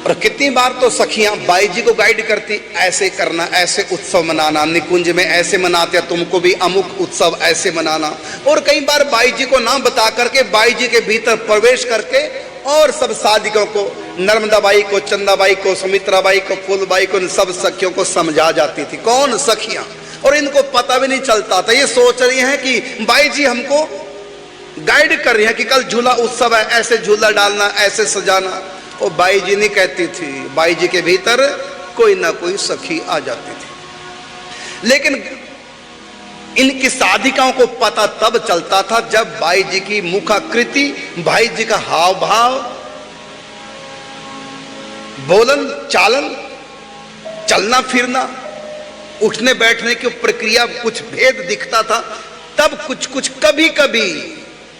और कितनी बार तो सखियां बाई जी को गाइड करती, ऐसे करना, ऐसे उत्सव मनाना, निकुंज में ऐसे मनाते, तुमको भी अमुक उत्सव ऐसे मनाना। और कई बार बाई जी को नाम बता करके बाई जी के भीतर प्रवेश करके और सब साधिकों को, नर्मदा बाई को, चंदा बाई को, सुमित्रा बाई को, फूलबाई को, सब सखियों को समझा जाती थी। कौन? सखियां। और इनको पता भी नहीं चलता था, ये सोच रही हैं कि बाई जी हमको गाइड कर रही हैं कि कल झूला उत्सव है, ऐसे झूला डालना, ऐसे सजाना। और बाई जी नहीं कहती थी, बाई जी के भीतर कोई ना कोई सखी आ जाती थी। लेकिन इनकी साधिकाओं को पता तब चलता था जब बाई जी की मुखाकृति, बाई जी का हाव भाव, बोलन चालन, चलना फिरना, उठने बैठने की प्रक्रिया कुछ भेद दिखता था, तब कुछ कुछ कभी कभी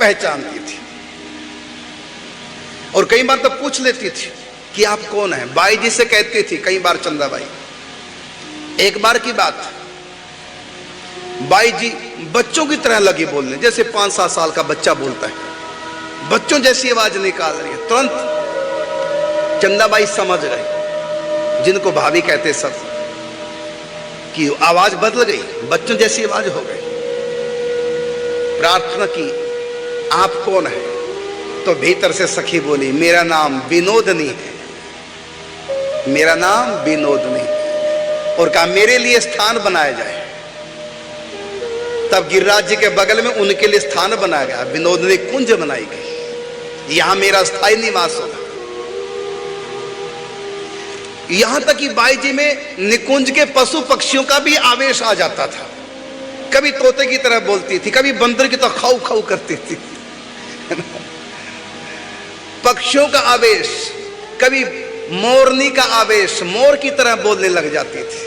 पहचानती थी। और कई बार तो पूछ लेती थी कि आप कौन है। बाई जी से कहती थी कई बार चंदाबाई। एक बार की बात, बाई जी बच्चों की तरह लगी बोलने, जैसे 5-7 साल का बच्चा बोलता है, बच्चों जैसी आवाज निकाल रही है। तुरंत चंदाबाई समझ गए, जिनको भाभी कहते सब, कि आवाज बदल गई, बच्चों जैसी आवाज हो गई। प्रार्थना की, आप कौन है? तो भीतर से सखी बोली, मेरा नाम विनोदनी है, मेरा नाम विनोदनी। और कहा मेरे लिए स्थान बनाया जाए। तब गिरिराज जी के बगल में उनके लिए स्थान बनाया गया, विनोदनी कुंज बनाई गई, यहां मेरा स्थायी निवास होगा। यहां तक कि बाई जी में निकुंज के पशु पक्षियों का भी आवेश आ जाता था। कभी तोते की तरह बोलती थी, कभी बंदर की तरह खाऊ खाऊ करती थी। पक्षियों का आवेश, कभी मोरनी का आवेश, मोर की तरह बोलने लग जाती थी।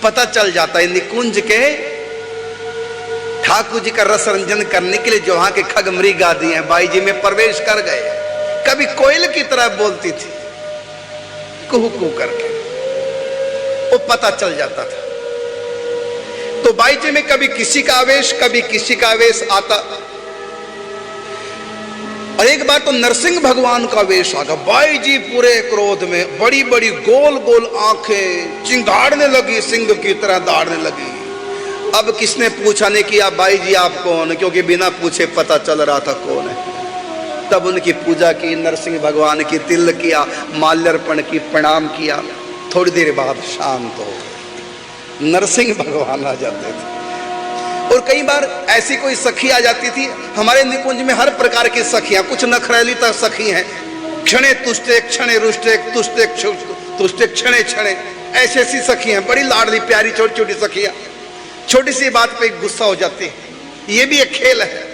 पता चल जाता है निकुंज के ठाकुर जी का रस रंजन करने के लिए जो वहां के खग मृग आदि हैं, बाई जी में प्रवेश कर गए। कभी कोयल की तरह बोलती थी, कुहू कुहू करके, वो पता चल जाता था। तो बाई जी में कभी किसी का आवेश, कभी किसी का आवेश आता। और एक बार तो नरसिंह भगवान का वेश आ गया। बाई जी पूरे क्रोध में, बड़ी बड़ी गोल गोल आंखें, चिंगाड़ने लगी, सिंह की तरह दाड़ने लगी। अब किसने पूछा नहीं किया बाई जी आप कौन, क्योंकि बिना पूछे पता चल रहा था कौन है। तब उनकी पूजा की, नरसिंह भगवान की तिल किया, माल्यार्पण की, प्रणाम किया। थोड़ी देर बाद शांत हो, नरसिंह भगवान आ जाते थे। और कई बार ऐसी कोई सखी आ जाती थी। हमारे निकुंज में हर प्रकार की सखियां, कुछ नखरेली तक सखी हैं, क्षणे तुष्टे क्षणे रुष्टे, तुष्टे तुष्टे क्षणे क्षणे, ऐसी ऐसी सखियां, बड़ी लाडली प्यारी छोटी छोटी सखियां, छोटी सी बात पे गुस्सा हो जाती है। ये भी एक खेल है।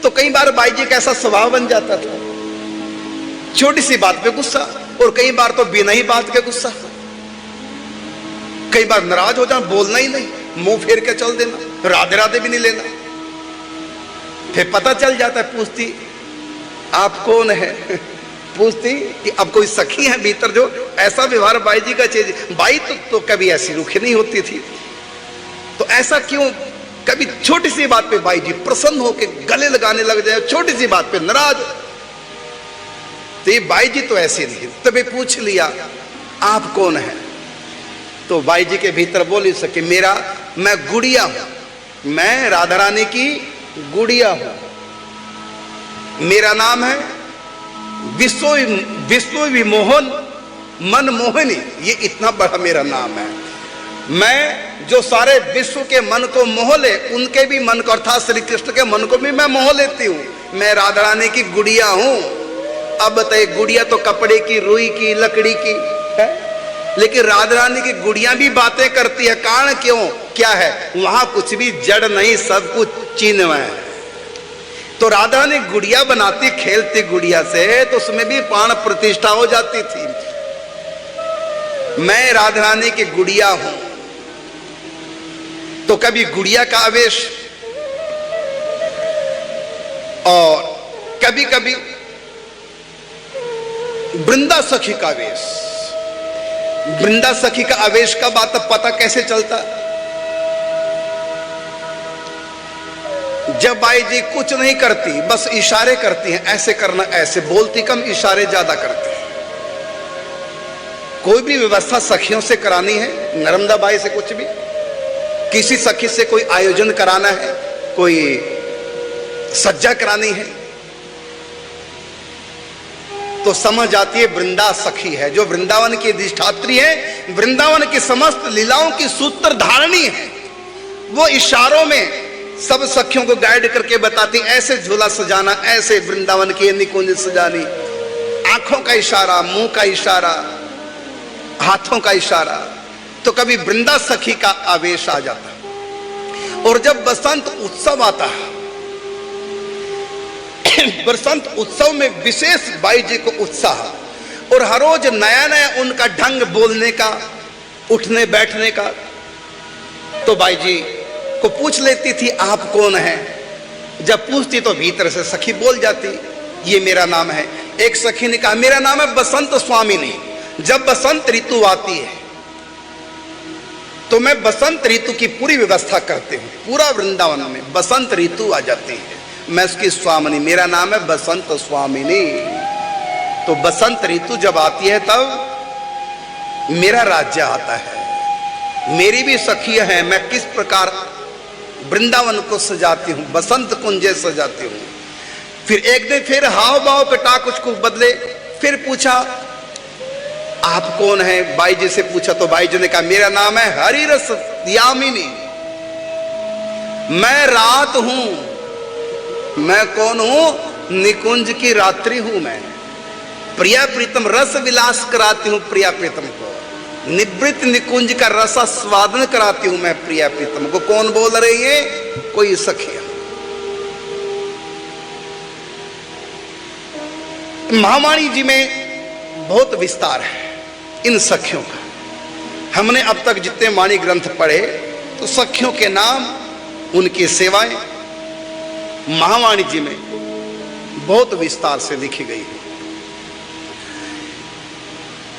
तो कई बार बाई जी का ऐसा स्वभाव बन जाता था, छोटी सी बात पे गुस्सा, और कई बार तो बिना ही बात के गुस्सा। कई बार नाराज हो जाना, बोलना ही नहीं, मुंह फेर के चल देना, राधे राधे भी नहीं लेना। फिर पता चल जाता है, पूछती आप कौन है, पूछती कि अब कोई सखी है भीतर जो ऐसा व्यवहार बाई जी का चीज। बाई तो कभी ऐसी रुखी नहीं होती थी, तो ऐसा क्यों? कभी छोटी सी बात पे बाई जी प्रसन्न होकर गले लगाने लग जाए, छोटी सी बात पे नाराज। तो ये बाई जी तो ऐसी नहीं। तभी पूछ लिया आप कौन है, तो बाई जी के भीतर बोल ही सके, मैं गुड़िया हूं, मैं राधा रानी की गुड़िया हूं, मेरा नाम है विश्व विमोहन मन मोहिनी। ये इतना बड़ा मेरा नाम है। मैं जो सारे विश्व के मन को मोह ले, उनके भी मन को, अर्थात श्री कृष्ण के मन को भी मैं मोह लेती हूं। मैं राधा रानी की गुड़िया हूं। अब बताइए, गुड़िया तो कपड़े की, रुई की, लकड़ी की है, लेकिन राधा रानी की गुड़िया भी बातें करती है। कारण क्यों? क्या है? वहां कुछ भी जड़ नहीं, सब कुछ चिन्ह है। तो राधा रानी गुड़िया बनाती, खेलती गुड़िया से, तो उसमें भी प्राण प्रतिष्ठा हो जाती थी। मैं राधा रानी की गुड़िया हूं। तो कभी गुड़िया का आवेश, और कभी कभी वृंदा सखी का आवेश। वृंदा सखी का आवेश का बात पता कैसे चलता? जब बाई जी कुछ नहीं करती, बस इशारे करती हैं, ऐसे करना, ऐसे बोलती कम, इशारे ज्यादा करती हैं। कोई भी व्यवस्था सखियों से करानी है, नर्मदा बाई से कुछ भी, किसी सखी से कोई आयोजन कराना है, कोई सज्जा करानी है, तो समझ आती है वृंदा सखी है, जो वृंदावन की अधिष्ठात्री है, वृंदावन की समस्त लीलाओं की सूत्रधारणी है। वो इशारों में सब सखियों को गाइड करके बताती, ऐसे झूला सजाना, ऐसे वृंदावन की निकुंज सजानी, आंखों का इशारा, मुंह का इशारा, हाथों का इशारा। तो कभी वृंदा सखी का आवेश आ जाता। और जब बसंत उत्सव आता है, बसंत उत्सव में विशेष बाई जी को उत्साह, और हर रोज नया नया उनका ढंग बोलने का, उठने बैठने का। तो बाई जी को पूछ लेती थी आप कौन है। जब पूछती तो भीतर से सखी बोल जाती ये मेरा नाम है। एक सखी ने कहा मेरा नाम है बसंत स्वामिनी। जब बसंत ऋतु आती है तो मैं बसंत ऋतु की पूरी व्यवस्था करती हूँ। पूरा वृंदावन में बसंत ऋतु आ जाती है, मैं उसकी स्वामिनी, मेरा नाम है बसंत स्वामिनी। तो बसंत ऋतु जब आती है तब मेरा राज्य आता है। मेरी भी सखियां हैं, मैं किस प्रकार वृंदावन को सजाती हूँ, बसंत कुंजे सजाती हूँ। फिर एक दिन फिर हाव भाव कटा कुछ को बदले। फिर पूछा आप कौन है, बाई जी से पूछा तो बाई जी ने कहा मेरा नाम है हरिरस यामिनी, मैं रात हूं। मैं कौन हूं? निकुंज की रात्रि हूं मैं। प्रिया प्रीतम रस विलास कराती हूं प्रिया प्रीतम को, निवृत्त निकुंज का रस स्वादन कराती हूं मैं प्रिया प्रीतम को। कौन बोल रही है? कोई सखिया। महावाणी जी में बहुत विस्तार है इन सखियों का। हमने अब तक जितने वाणी ग्रंथ पढ़े तो सखियों के नाम, उनकी सेवाएं महावाणी जी में बहुत विस्तार से लिखी गई है।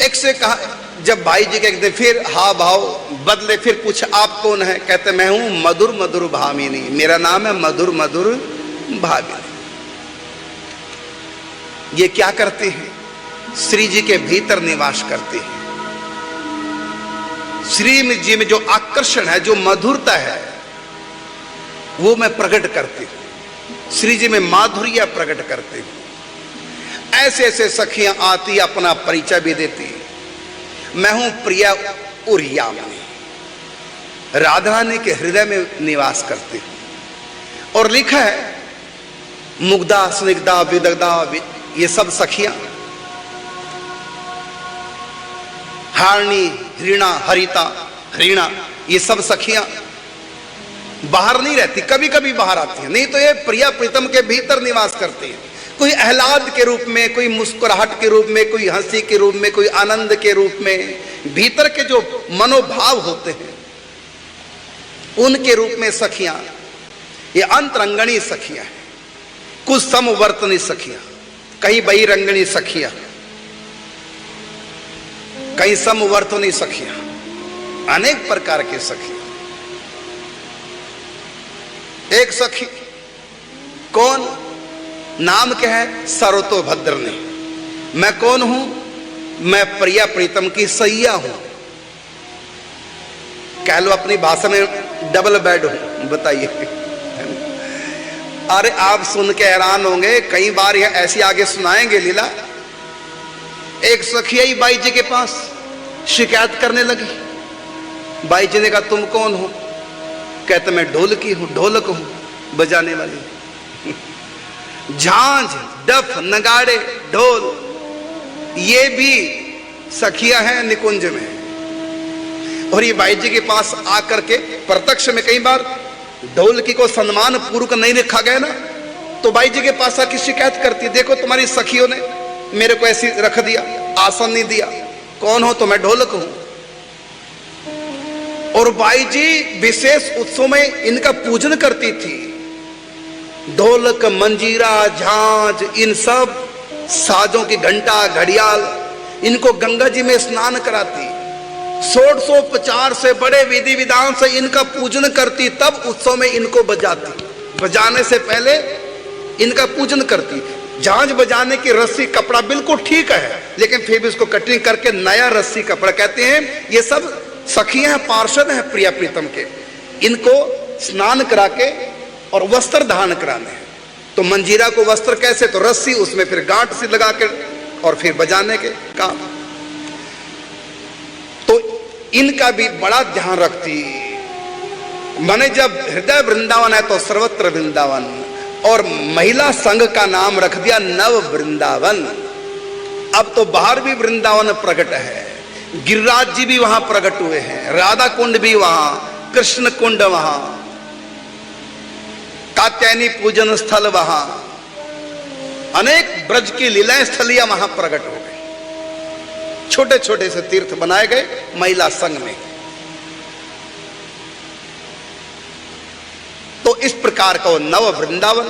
एक से कहा, जब भाई जी के एक दिन फिर हाव भाव बदले, फिर पूछा आप कौन है? कहते मैं हूं मधुर मधुर भामिनी, मेरा नाम है मधुर मधुर भामिनी। ये क्या करते हैं? श्री जी के भीतर निवास करते हैं। श्री जी में जो आकर्षण है, जो मधुरता है, वो मैं प्रकट करती हूं। श्री जी में माधुर्य प्रकट करती हूं। ऐसे ऐसे सखियां आती, अपना परिचय भी देती। मैं हूं प्रिया उर्यामनी, राधा रानी के हृदय में निवास करती हूं। और लिखा है मुग्धा स्निग्धा विदग्धा, ये सब सखियां, हारणी हरिणा हरिता हरिणा, ये सब सखियां बाहर नहीं रहती, कभी कभी बाहर आती हैं। नहीं तो ये प्रिया प्रीतम के भीतर निवास करती है। कोई आह्लाद के रूप में, कोई मुस्कुराहट के रूप में, कोई हंसी के रूप में, कोई आनंद के रूप में, भीतर के जो मनोभाव होते हैं उनके रूप में सखियां, ये अंतरंगणी सखियां हैं। कुछ समवर्तनी सखियां, कहीं बहिरंगणी सखियां, कहीं समवर्तनी सखियां, अनेक प्रकार की सखियां। एक सखी कौन? नाम क्या है? सरतो भद्रनी। मैं कौन हूं? मैं प्रिया प्रीतम की सैया हूं। कह लो अपनी भाषा में डबल बेड हूं। बताइए। अरे आप सुन के हैरान होंगे, कई बार यह ऐसी आगे सुनाएंगे लीला। एक सखी आई बाई जी के पास, शिकायत करने लगी। बाई जी ने कहा तुम कौन हो? कहते मैं ढोलकी हूं, ढोलक हूं, बजाने वाली। झांझ, डफ, नगाड़े, ढोल, ये भी सखियां हैं निकुंज में। और ये बाई जी के पास आकर के प्रत्यक्ष में कई बार ढोलकी को सम्मान पूर्वक नहीं रखा गया ना, तो बाई जी के पास आकर शिकायत करती, देखो तुम्हारी सखियों ने मेरे को ऐसी रख दिया, आसन नहीं दिया। कौन हो? तो मैं ढोलक हूं। और बाई जी विशेष उत्सव में इनका पूजन करती थी। ढोलक, मंजीरा, झांझ, इन सब साजों की घंटा, घड़ियाल, इनको गंगा जी में स्नान कराती। 150 से बड़े विधि विधान से इनका पूजन करती, तब उत्सव में इनको बजाती। बजाने से पहले इनका पूजन करती। झांझ बजाने की रस्सी कपड़ा बिल्कुल ठीक है, लेकिन फिर भी उसको कटिंग करके नया रस्सी कपड़ा कहते हैं। ये सब सखियां हैं, पार्षद हैं प्रिया प्रीतम के, इनको स्नान करा के और वस्त्र धारण कराने हैं। तो मंजीरा को वस्त्र कैसे, तो रस्सी, उसमें फिर गांठ सी लगा के और फिर बजाने के काम। तो इनका भी बड़ा ध्यान रखती। माने जब हृदय वृंदावन है तो सर्वत्र वृंदावन, और महिला संघ का नाम रख दिया नव वृंदावन। अब तो बाहर भी वृंदावन प्रकट है, गिरिराज जी भी वहां प्रकट हुए हैं, राधा कुंड भी वहां, कृष्ण कुंड वहां, कात्यायनी पूजन स्थल वहां, अनेक ब्रज की लीलाएं स्थलियां वहां प्रकट हो गई। छोटे छोटे से तीर्थ बनाए गए महिला संघ में। तो इस प्रकार का वो नव वृंदावन